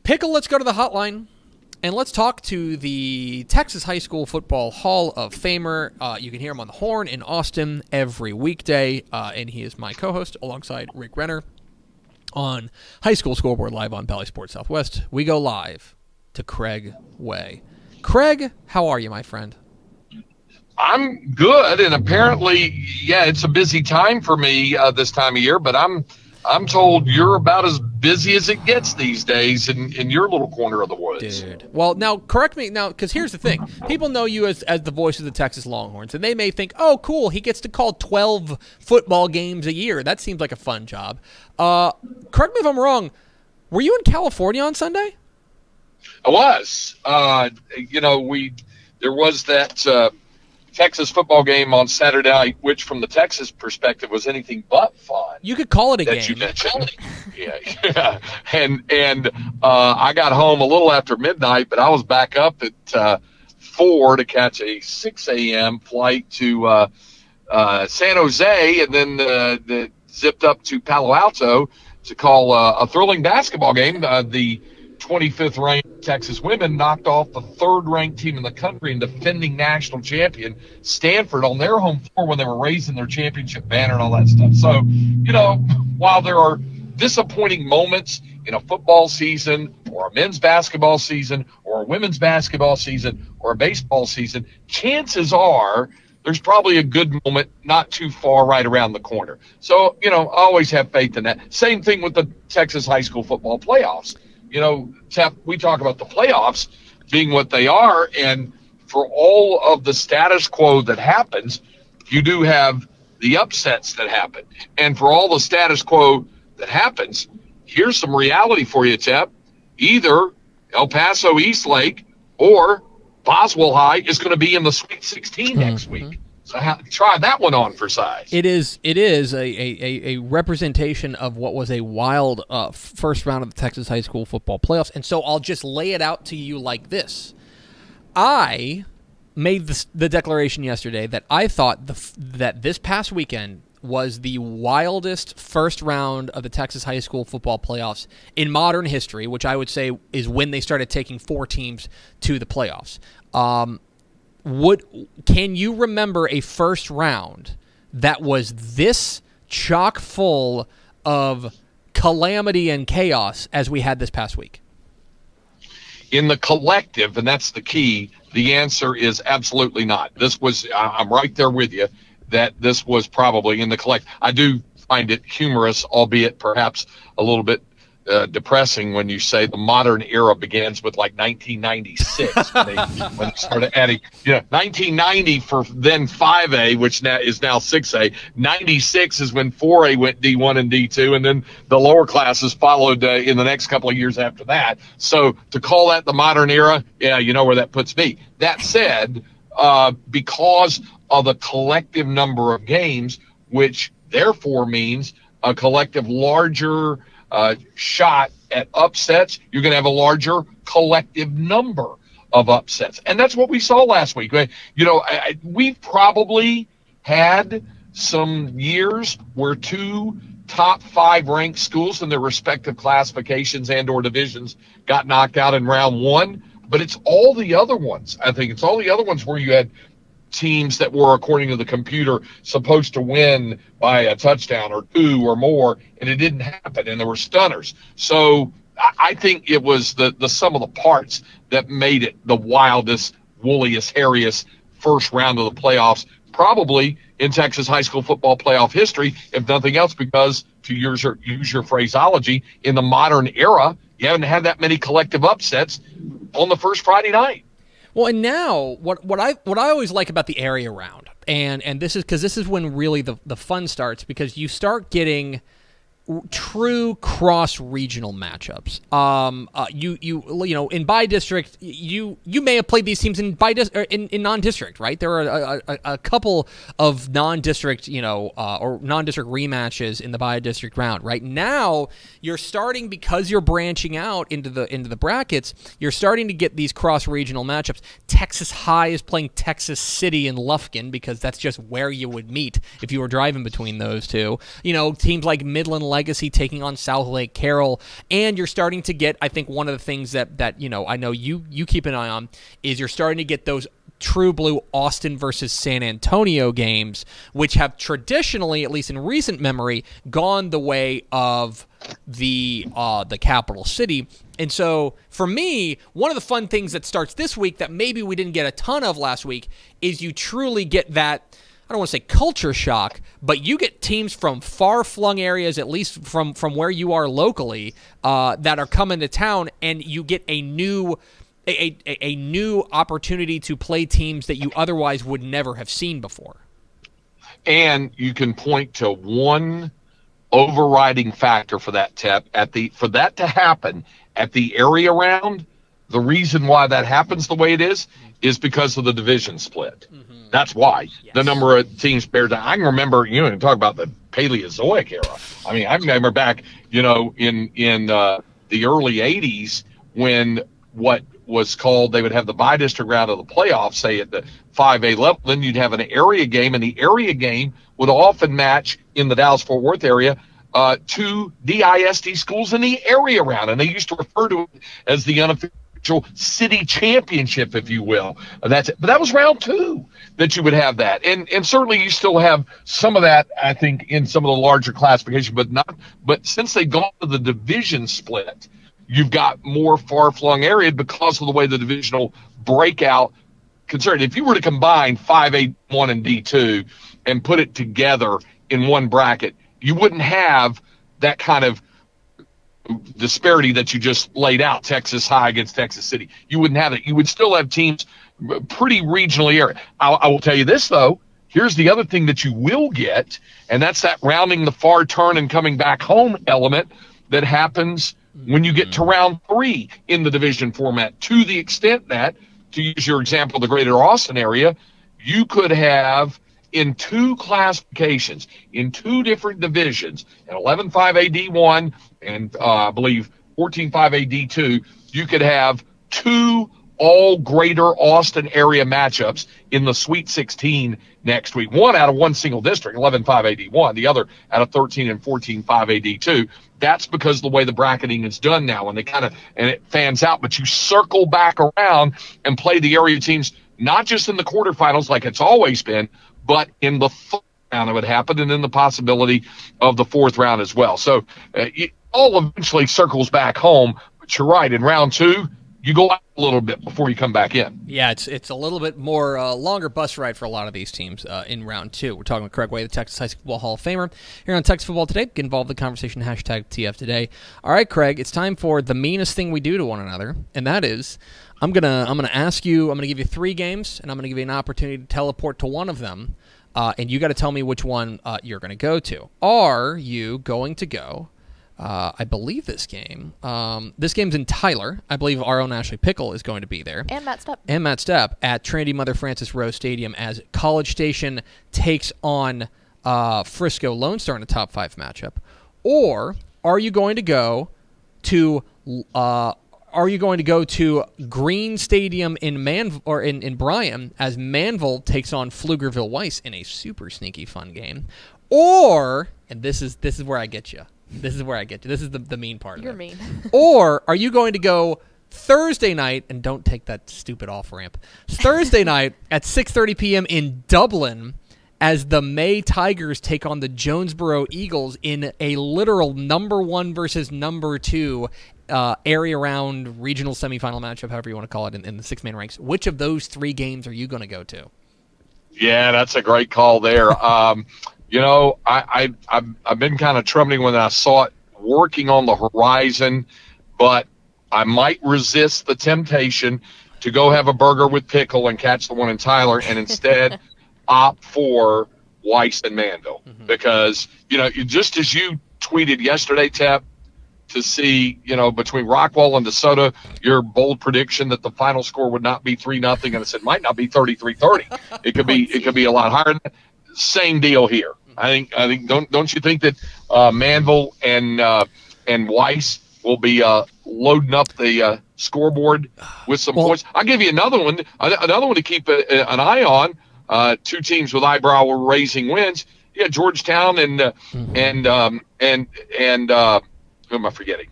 Pickle, let's go to the hotline, and let's talk to the Texas High School Football Hall of Famer. You can hear him on the Horn in Austin every weekday, and he is my co-host alongside Rick Renner on High School Scoreboard Live on Bally Sports Southwest. We go live to Craig Way. Craig, how are you, my friend? I'm good, and apparently, yeah, it's a busy time for me this time of year, but I'm told you're about as busy as it gets these days in your little corner of the woods. Dude. Well, now, correct me now, because here's the thing. People know you as the voice of the Texas Longhorns, and they may think, oh, cool, he gets to call 12 football games a year. That seems like a fun job. Correct me if I'm wrong. Were you in California on Sunday? I was. There was that Texas football game on Saturday night, which from the Texas perspective was anything but fun. You could call it a that game. You mentioned. Yeah. And I got home a little after midnight, but I was back up at 4 to catch a 6 a.m. flight to San Jose, and then zipped up to Palo Alto to call a thrilling basketball game. The 25th ranked Texas women knocked off the 3rd ranked team in the country and defending national champion Stanford on their home floor when they were raising their championship banner and all that stuff. So, while there are disappointing moments in a football season or a men's basketball season or a women's basketball season or a baseball season, chances are there's probably a good moment not too far right around the corner. So, I always have faith in that. Same thing with the Texas high school football playoffs. We talk about the playoffs being what they are, and for all of the status quo that happens, you do have the upsets that happen. And for all the status quo that happens, here's some reality for you, Tep. Either El Paso Eastlake or Boswell High is going to be in the Sweet 16 next week. So try that one on for size. It is a representation of what was a wild first round of the Texas high school football playoffs. And so I'll just lay it out to you like this. I made the declaration yesterday that I thought that this past weekend was the wildest first round of the Texas high school football playoffs in modern history, which I would say is when they started taking 4 teams to the playoffs. Can you remember a first round that was this chock full of calamity and chaos as we had this past week? In the collective, and that's the key, the answer is absolutely not. I'm right there with you, that this was probably in the collective. I do find it humorous, albeit perhaps a little bit depressing when you say the modern era begins with like 1996 when they started adding 1990 for then 5A, which now is now 6A. 96 is when 4A went D1 and D2, and then the lower classes followed in the next couple of years after that. So to call that the modern era, yeah, you know where that puts me. That said, because of the collective number of games, which therefore means a collective larger shot at upsets, you're going to have a larger collective number of upsets. And that's what we saw last week. We've probably had some years where 2 top 5 ranked schools in their respective classifications and or divisions got knocked out in round 1, but it's all the other ones. I think it's all the other ones where you had teams that were, according to the computer, supposed to win by a touchdown or 2 or more, and it didn't happen, and there were stunners. So I think it was the sum of the parts that made it the wildest, woolliest, hairiest first round of the playoffs, probably in Texas high school football playoff history, if nothing else, because, to use your phraseology, in the modern era, you haven't had that many collective upsets on the first Friday night. Well, and now what I always like about the area round, and this is when really the fun starts, because you start getting true cross-regional matchups. In bi-district, you may have played these teams in non-district, right? There are a couple of non-district, or non-district rematches in the bi-district round. Right now, you're starting, because you're branching out into the brackets, you're starting to get these cross-regional matchups. Texas High is playing Texas City and Lufkin, because that's just where you would meet if you were driving between those two. Teams like Midland Legacy taking on South Lake Carroll, and you're starting to get, I think one of the things that I know you keep an eye on is you're starting to get those true blue Austin versus San Antonio games, which have traditionally, at least in recent memory, gone the way of the capital city. And so for me, one of the fun things that starts this week that maybe we didn't get a ton of last week is you truly get that, I don't want to say culture shock, but you get teams from far-flung areas, at least from where you are locally, that are coming to town, and you get a new opportunity to play teams that you otherwise would never have seen before. And you can point to one overriding factor for that, Tep, for that to happen at the area round. The reason why that happens the way it is because of the division split. Mm-hmm. That's why. Yes. The number of teams paired down. I can remember, can talk about the Paleozoic era. I mean, I remember back, in the early 80s when what was called, they would have the bi-district round of the playoffs, say at the 5A level, then you'd have an area game, and the area game would often match in the Dallas-Fort Worth area two DISD schools in the area round, and they used to refer to it as the unofficial city championship, if you will. That's it. But that was round two that you would have that, and certainly you still have some of that, I think, in some of the larger classifications, but since they've gone to the division split, you've got more far-flung area because of the way the divisional breakout concerned. If you were to combine 5A, 1, and D2 and put it together in one bracket, you wouldn't have that kind of disparity that you just laid out, Texas High against Texas City. You wouldn't have it. You would still have teams pretty regionally area. I will tell you this, though. Here's the other thing that you will get, and that's that rounding the far turn and coming back home element that happens when you get to round three in the division format, to the extent that, to use your example, the greater Austin area, you could have in two classifications, in two different divisions, an 11-5AD1 and I believe 14-5AD2, you could have two all greater Austin area matchups in the Sweet 16 next week. One out of one single district, 11-5AD1, the other out of 13 and 14-5AD2. That's because of the way the bracketing is done now, and it fans out, but you circle back around and play the area teams, not just in the quarterfinals like it's always been, but in the third round it would happen, and then the possibility of the fourth round as well. So it all eventually circles back home, but you're right, in round two, you go out a little bit before you come back in. Yeah, it's a little bit more longer bus ride for a lot of these teams in round two. We're talking with Craig Way, the Texas High School Football Hall of Famer, here on Texas Football Today. Get involved in the conversation, hashtag TF Today. All right, Craig, it's time for the meanest thing we do to one another, and that is I'm gonna ask you, I'm gonna give you three games, and I'm gonna give you an opportunity to teleport to one of them, and you got to tell me which one you're gonna go to. Are you going to go? I believe this game's in Tyler. I believe our own Ashley Pickle is going to be there. And Matt Stepp at Trinity Mother Frances Rose Stadium as College Station takes on Frisco Lone Star in a top 5 matchup. Or are you going to go to Green Stadium in Bryan as Manville takes on Pflugerville Weiss in a super sneaky fun game? Or, and this is where I get you. This is the mean part of it. You're mean. Or are you going to go Thursday night, and don't take that stupid off-ramp, Thursday night at 6:30 p.m. in Dublin as the May Tigers take on the Jonesboro Eagles in a literal number 1 versus number 2 area round regional semifinal matchup, however you want to call it, in the 6-man ranks. Which of those three games are you going to go to? Yeah, that's a great call there. I've been kind of trembling when I saw it working on the horizon, but I might resist the temptation to go have a burger with Pickle and catch the one in Tyler, and instead opt for Weiss and Manville. Mm-hmm. Because, just as you tweeted yesterday, Tep, to see, between Rockwall and DeSoto, your bold prediction that the final score would not be 3-0, and I said might not be 33-30. It could be a lot higher than that. Same deal here. I think don't you think that Manville and Weiss will be loading up the scoreboard with some points? I'll give you another one to keep an eye on. Two teams with eyebrow-raising wins. Yeah, Georgetown and who am I forgetting?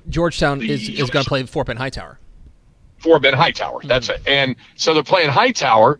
Georgetown is going to play Fort Bend Hightower. Fort Bend Hightower. That's it. And so they're playing Hightower.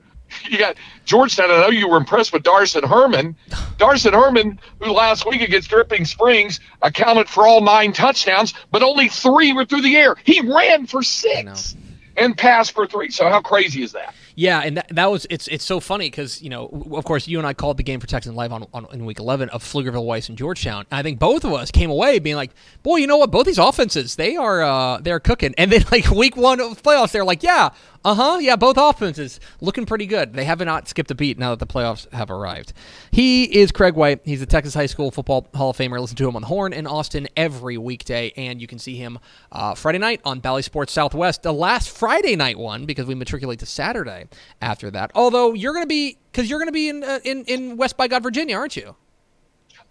You got Georgetown. I know you were impressed with Darson Herman. Darson Herman, who last week against Dripping Springs accounted for all 9 touchdowns, but only 3 were through the air. He ran for 6 and passed for 3. So how crazy is that? Yeah, and that was it's so funny because, you know, of course, you and I called the game for Texans Live in Week 11 of Pflugerville Weiss and Georgetown. And I think both of us came away being like, boy, you know what? Both these offenses, they're cooking. And then like Week 1 of playoffs, they're like, yeah, both offenses looking pretty good. They have not skipped a beat now that the playoffs have arrived. He is Craig White. He's the Texas High School Football Hall of Famer. Listen to him on the Horn in Austin every weekday, and you can see him Friday night on Bally Sports Southwest, the last Friday night one, because we matriculate to Saturday after that. Although you're going to be in West by God, Virginia, aren't you?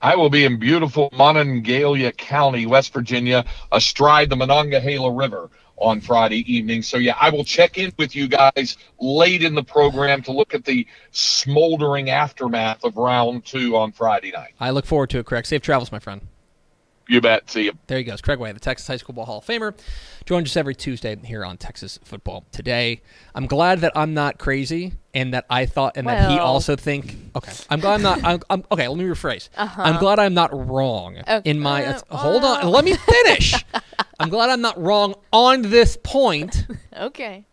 I will be in beautiful Monongalia County, West Virginia, astride the Monongahela River on Friday evening. So, yeah, I will check in with you guys late in the program to look at the smoldering aftermath of round 2 on Friday night. I look forward to it, Craig. Safe travels, my friend. You bet. See you. There he goes. Craig White, the Texas High School Hall of Famer. Joins us every Tuesday here on Texas Football Today. I'm glad that I'm not crazy and that I thought and that he also think. Okay. I'm glad I'm not. Okay, let me rephrase. I'm glad I'm not wrong in my. Hold on. Let me finish. I'm glad I'm not wrong on this point. Okay.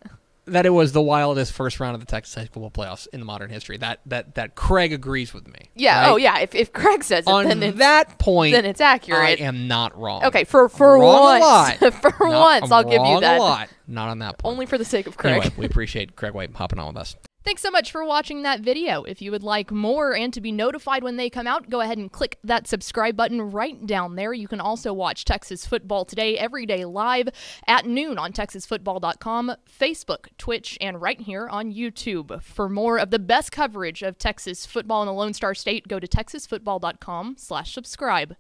That it was the wildest first round of the Texas High School playoffs in the modern history. That Craig agrees with me. Yeah. Right? Oh, yeah. If Craig says it, on that point, then it's accurate. I am not wrong. Okay. For once, I'll give you that. A lot. Not on that point. Only for the sake of Craig. Anyway, we appreciate Craig White hopping on with us. Thanks so much for watching that video. If you would like more and to be notified when they come out, go ahead and click that subscribe button right down there. You can also watch Texas Football Today every day live at noon on TexasFootball.com, Facebook, Twitch, and right here on YouTube. For more of the best coverage of Texas football in the Lone Star State, go to TexasFootball.com/subscribe.